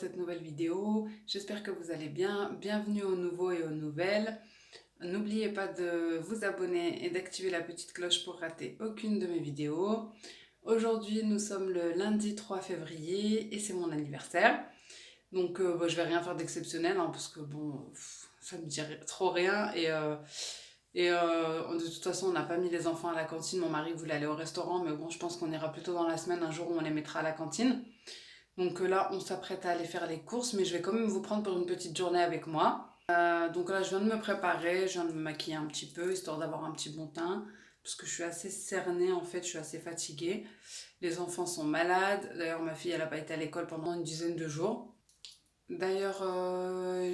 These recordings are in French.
cette nouvelle vidéo. J'espère que vous allez bien. Bienvenue aux nouveaux et aux nouvelles. N'oubliez pas de vous abonner et d'activer la petite cloche pour rater aucune de mes vidéos. Aujourd'hui, nous sommes le lundi 3 février et c'est mon anniversaire. Donc, je vais rien faire d'exceptionnel hein, parce que bon, ça me dit trop rien. De toute façon, on n'a pas mis les enfants à la cantine. Mon mari voulait aller au restaurant, mais bon, je pense qu'on ira plutôt dans la semaine, un jour où on les mettra à la cantine. Donc là, on s'apprête à aller faire les courses, mais je vais quand même vous prendre pour une petite journée avec moi. Donc là, je viens de me préparer, je viens de me maquiller un petit peu, histoire d'avoir un petit bon teint, parce que je suis assez cernée en fait, je suis assez fatiguée. Les enfants sont malades, d'ailleurs ma fille, elle n'a pas été à l'école pendant une dizaine de jours. D'ailleurs,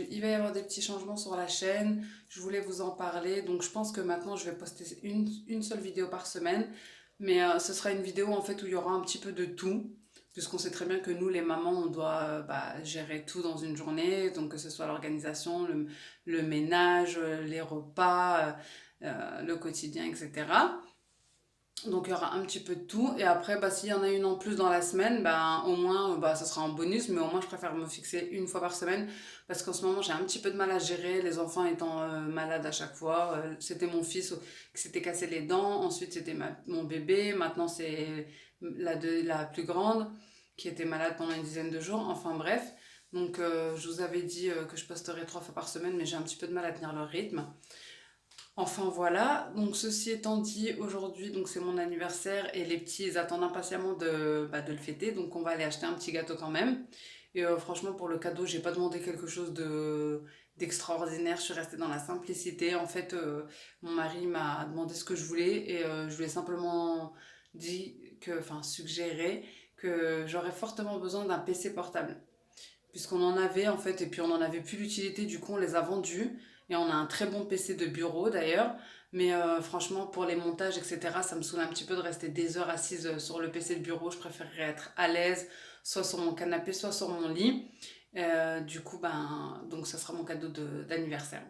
il va y avoir des petits changements sur la chaîne, je voulais vous en parler, donc je pense que maintenant je vais poster une seule vidéo par semaine, mais ce sera une vidéo en fait où il y aura un petit peu de tout, puisqu'on sait très bien que nous les mamans, on doit gérer tout dans une journée, donc que ce soit l'organisation, le ménage, les repas, le quotidien, etc. Donc il y aura un petit peu de tout. Et après, s'il y en a une en plus dans la semaine, au moins, ça sera en bonus. Mais au moins, je préfère me fixer une fois par semaine. Parce qu'en ce moment, j'ai un petit peu de mal à gérer, les enfants étant malades à chaque fois. C'était mon fils qui s'était cassé les dents. Ensuite, c'était mon bébé. Maintenant, c'est la plus grande qui était malade pendant une dizaine de jours. Enfin bref. Donc je vous avais dit que je posterais 3 fois par semaine. Mais j'ai un petit peu de mal à tenir le rythme. Enfin voilà, donc ceci étant dit, aujourd'hui donc c'est mon anniversaire et les petits ils attendent impatiemment de le fêter, donc on va aller acheter un petit gâteau quand même. Et franchement pour le cadeau j'ai pas demandé quelque chose d'extraordinaire, je suis restée dans la simplicité. En fait mon mari m'a demandé ce que je voulais et je lui ai simplement suggéré que j'aurais fortement besoin d'un PC portable puisqu'on en avait en fait, et puis on n'en avait plus d'utilité, du coup on les a vendus, et on a un très bon PC de bureau d'ailleurs, mais franchement pour les montages, etc., ça me saoule un petit peu de rester des heures assise sur le PC de bureau, je préférerais être à l'aise, soit sur mon canapé, soit sur mon lit. Du coup, donc ça sera mon cadeau d'anniversaire.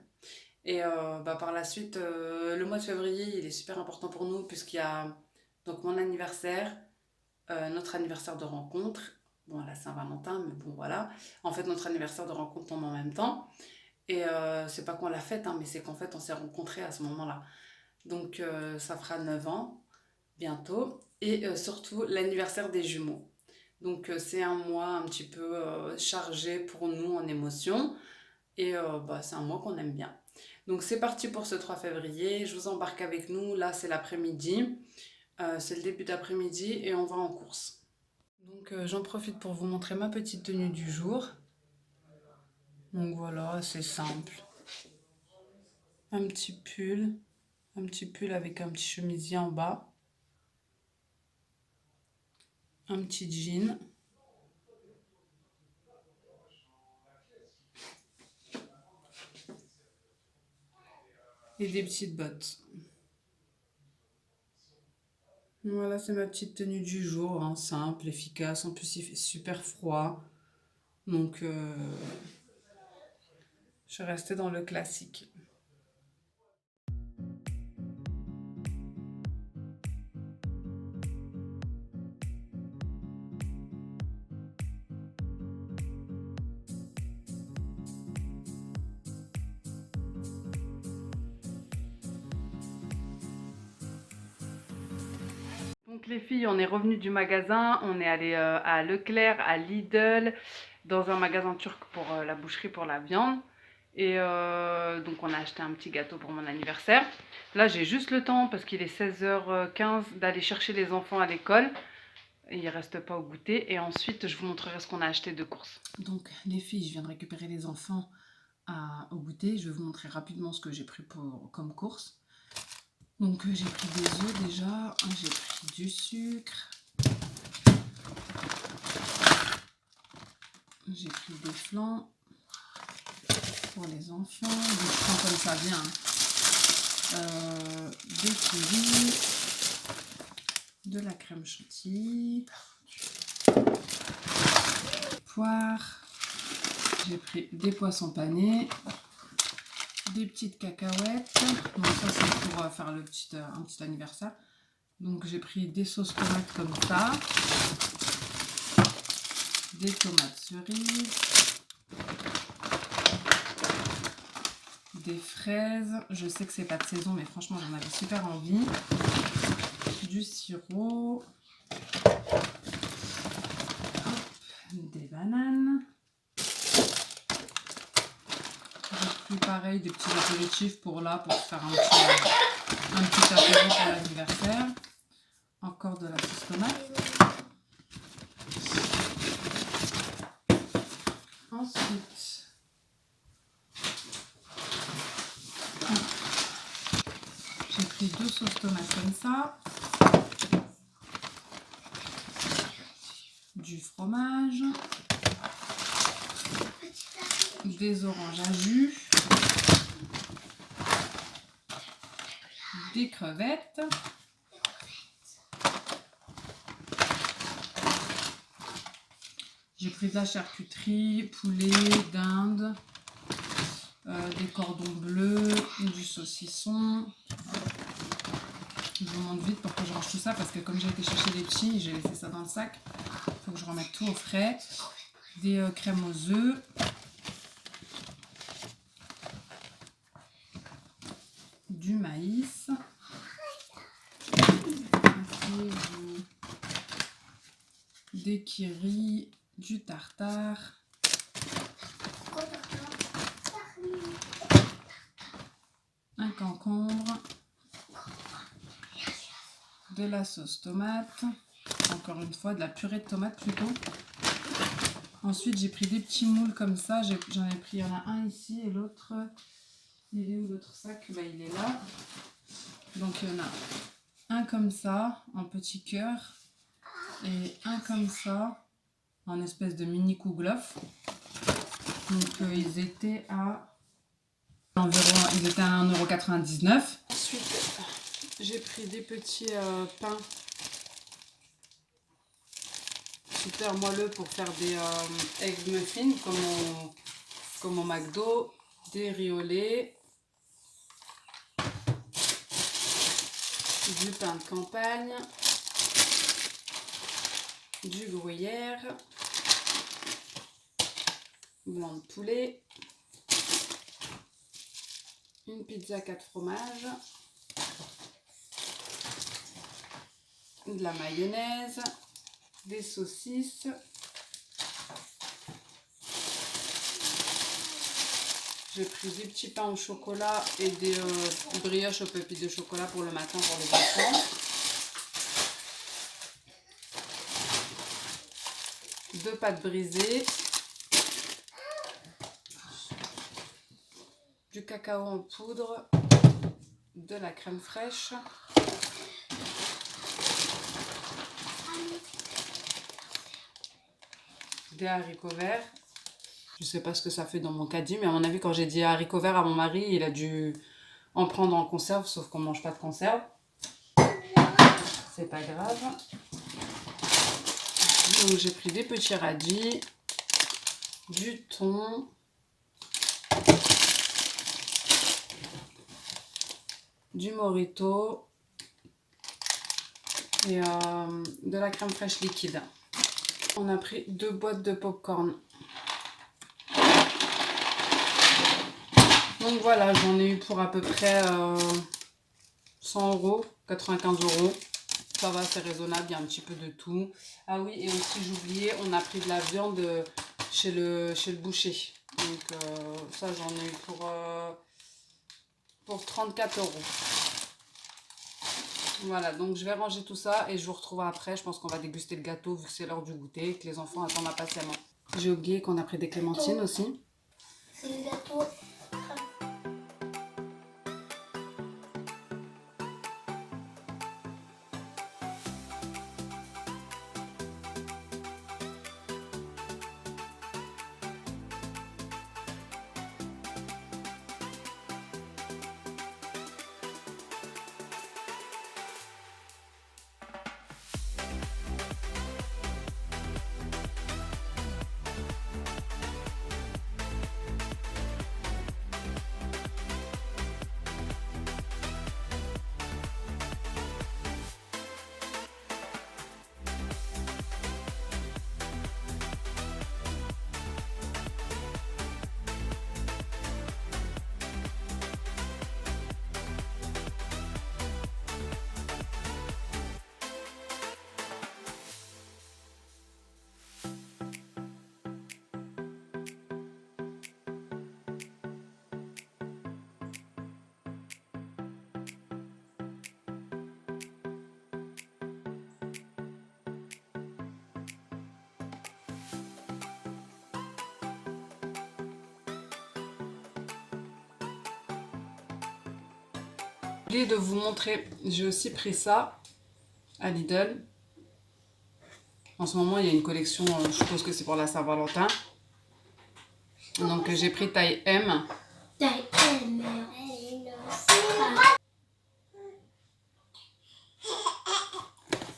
Et par la suite, le mois de février, il est super important pour nous, puisqu'il y a donc mon anniversaire, notre anniversaire de rencontre, bon, la Saint-Valentin, mais bon, voilà. En fait, notre anniversaire de rencontre tombe en même temps. Et c'est pas qu'on l'a fête, hein, mais c'est qu'en fait, on s'est rencontrés à ce moment-là. Donc, ça fera 9 ans, bientôt. Et surtout, l'anniversaire des jumeaux. Donc, c'est un mois un petit peu chargé pour nous en émotions. Et c'est un mois qu'on aime bien. Donc, c'est parti pour ce 3 février. Je vous embarque avec nous. Là, c'est l'après-midi. C'est le début d'après-midi et on va en course. Donc j'en profite pour vous montrer ma petite tenue du jour. Donc voilà, c'est simple. Un petit pull avec un petit chemisier en bas, un petit jean, et des petites bottes. Voilà, c'est ma petite tenue du jour, hein, simple, efficace. En plus, il fait super froid. Donc, je suis restée dans le classique. Donc les filles, on est revenues du magasin, on est allé à Leclerc, à Lidl, dans un magasin turc pour la boucherie, pour la viande. Et donc on a acheté un petit gâteau pour mon anniversaire. Là j'ai juste le temps, parce qu'il est 16h15, d'aller chercher les enfants à l'école. Il ne reste pas au goûter. Et ensuite je vous montrerai ce qu'on a acheté de course. Donc les filles, je viens de récupérer les enfants au goûter. Je vais vous montrer rapidement ce que j'ai pris comme course. Donc j'ai pris des œufs déjà, j'ai pris du sucre, j'ai pris des flancs pour les enfants, des flancs comme ça vient, des kiwis, de la crème chantilly, poires, j'ai pris des poissons panés, des petites cacahuètes, donc ça c'est pour faire un petit anniversaire. Donc j'ai pris des sauces tomates comme ça, des tomates cerises, Des fraises, je sais que c'est pas de saison, mais franchement j'en avais super envie. Du sirop. Hop, des bananes. J'ai pris pareil des petits apéritifs pour là, pour faire un petit apéro pour l'anniversaire. Encore de la sauce tomate. Ensuite, j'ai pris 2 sauces tomates comme ça. Du fromage. Des oranges à jus. Des crevettes. J'ai pris de la charcuterie, poulet, dinde, des cordons bleus, du saucisson. Je vous montre vite pour que je range tout ça parce que comme j'ai été chercher des petits, j'ai laissé ça dans le sac. Il faut que je remette tout au frais. Des crèmes aux œufs. Du maïs. Des kiris, du tartare. Un concombre. De la sauce tomate. Encore une fois, de la purée de tomate plutôt. Ensuite, j'ai pris des petits moules comme ça. J'en ai pris, il y en a un ici et l'autre, il est où l'autre sac? Bah, il est là. Donc, il y en a un comme ça, en petit cœur, et un comme ça, en espèce de mini kouglof. Donc, ils étaient à environ, ils étaient à 1,99 €. Ensuite, j'ai pris des petits pains super moelleux pour faire des egg muffins comme au McDo, des riz au lait, du pain de campagne, du gruyère, blanc de poulet, une pizza 4 fromages, de la mayonnaise, des saucisses, j'ai pris des petits pains au chocolat et des brioches aux pépites de chocolat pour le matin pour les enfants, 2 pâtes brisées, du cacao en poudre, de la crème fraîche, des haricots verts. Je sais pas ce que ça fait dans mon caddie, mais à mon avis, quand j'ai dit haricots verts à mon mari, il a dû en prendre en conserve, sauf qu'on mange pas de conserve. C'est pas grave. Donc j'ai pris des petits radis, du thon, du morito et de la crème fraîche liquide. On a pris 2 boîtes de popcorn. Donc voilà, j'en ai eu pour à peu près 100 €, 95 €. Ça va, c'est raisonnable, il y a un petit peu de tout. Ah oui, et aussi j'oubliais, on a pris de la viande chez le boucher. Donc ça, j'en ai eu pour 34 €. Voilà, donc je vais ranger tout ça et je vous retrouve après. Je pense qu'on va déguster le gâteau vu que c'est l'heure du goûter et que les enfants attendent impatiemment. J'ai oublié qu'on a pris des clémentines aussi. C'est le gâteau. J'ai oublié de vous montrer, j'ai aussi pris ça à Lidl. En ce moment, il y a une collection, je suppose que c'est pour la Saint-Valentin. Donc j'ai pris taille M. Taille M.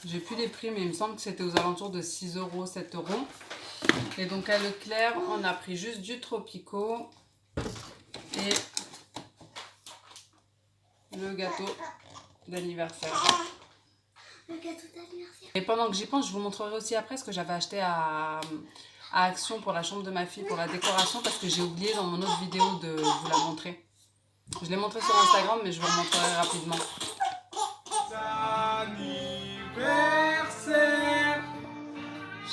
J'ai plus les prix, mais il me semble que c'était aux alentours de 6 euros, 7 euros. Et donc à Leclerc, on a pris juste du Tropico et le gâteau d'anniversaire. Le gâteau d'anniversaire. Et pendant que j'y pense, je vous montrerai aussi après ce que j'avais acheté à Action pour la chambre de ma fille, pour la décoration, parce que j'ai oublié dans mon autre vidéo de vous la montrer. Je l'ai montré sur Instagram, mais je vous la montrerai rapidement. Anniversaire,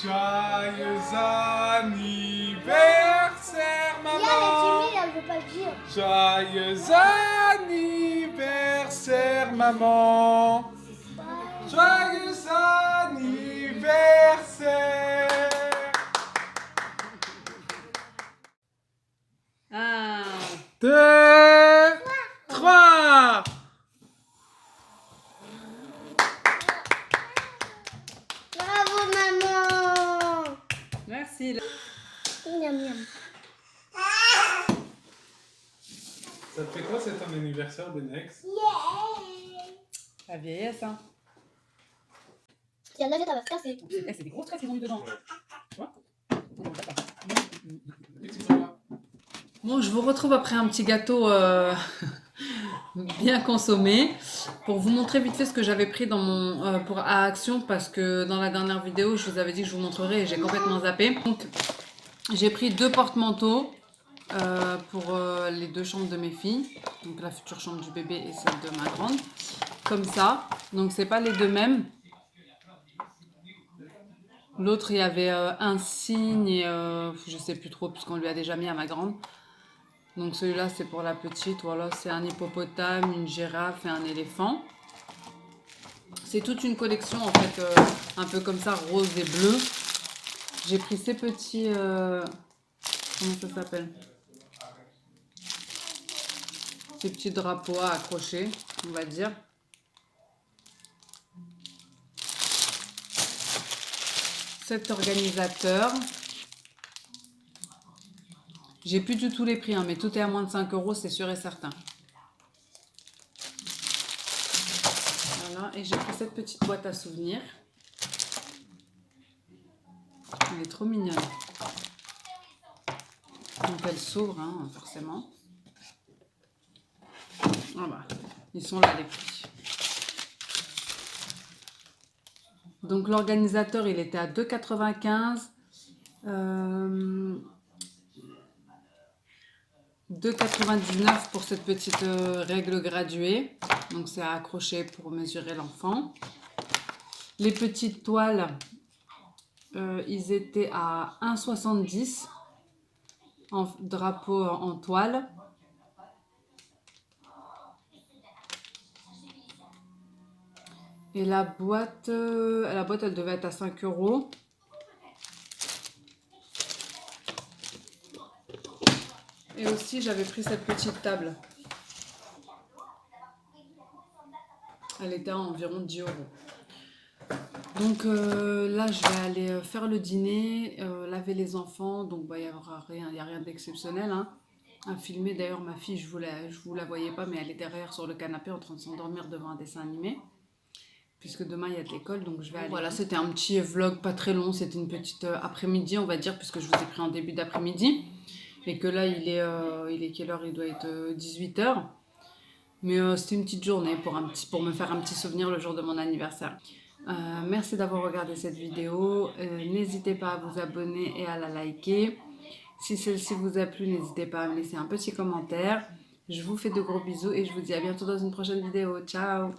joyeux anniversaire, maman. Elle veut pas le dire. Joyeux anniversaire, maman. Joyeux anniversaire. 1, 2, 3. Bravo maman. merci. Miam miam. Ça te fait quoi, c'est ton anniversaire, Benex? La vieillesse, hein. Si elle l'achète, elle va se casser. C'est des grosses tresses qu'ils ont mis dedans. Tu vois? Bon, je vous retrouve après un petit gâteau bien consommé pour vous montrer vite fait ce que j'avais pris dans mon pour à Action, parce que dans la dernière vidéo, je vous avais dit que je vous montrerai et j'ai complètement zappé. Donc, j'ai pris 2 porte-manteaux pour les 2 chambres de mes filles, donc la future chambre du bébé et celle de ma grande, comme ça. Donc c'est pas les 2 mêmes. L'autre, il y avait un cygne et je sais plus trop puisqu'on lui a déjà mis à ma grande. Donc celui-là, c'est pour la petite. Voilà, c'est un hippopotame, une girafe et un éléphant. C'est toute une collection en fait, un peu comme ça, rose et bleu. J'ai pris ces petits... comment ça s'appelle? Ces petits drapeaux à accrocher, on va dire. Cet organisateur. J'ai plus du tout les prix, hein, mais tout est à moins de 5 euros, c'est sûr et certain. Voilà, et j'ai pris cette petite boîte à souvenirs. Elle est trop mignonne. Donc elle s'ouvre, hein, forcément. Voilà, ils sont là les prix. Donc l'organisateur, il était à 2,95 €. 2,99 € pour cette petite règle graduée. Donc c'est à accrocher pour mesurer l'enfant. Les petites toiles, ils étaient à 1,70 € en drapeau en toile. Et la boîte, elle devait être à 5 €. Et aussi, j'avais pris cette petite table. Elle était à environ 10 €. Donc là, je vais aller faire le dîner, laver les enfants. Donc, bah, il n'y a rien d'exceptionnel, hein, à filmer. D'ailleurs, ma fille, je vous la voyais pas, mais elle est derrière sur le canapé en train de s'endormir devant un dessin animé. Puisque demain, il y a de l'école, donc je vais aller. Voilà, c'était un petit vlog pas très long. C'était une petite après-midi, on va dire, puisque je vous ai pris en début d'après-midi. Et que là, il est quelle heure? Il doit être 18 h. Mais c'était une petite journée pour me faire un petit souvenir le jour de mon anniversaire. Merci d'avoir regardé cette vidéo. N'hésitez pas à vous abonner et à la liker. Si celle-ci vous a plu, n'hésitez pas à me laisser un petit commentaire. Je vous fais de gros bisous et je vous dis à bientôt dans une prochaine vidéo. Ciao!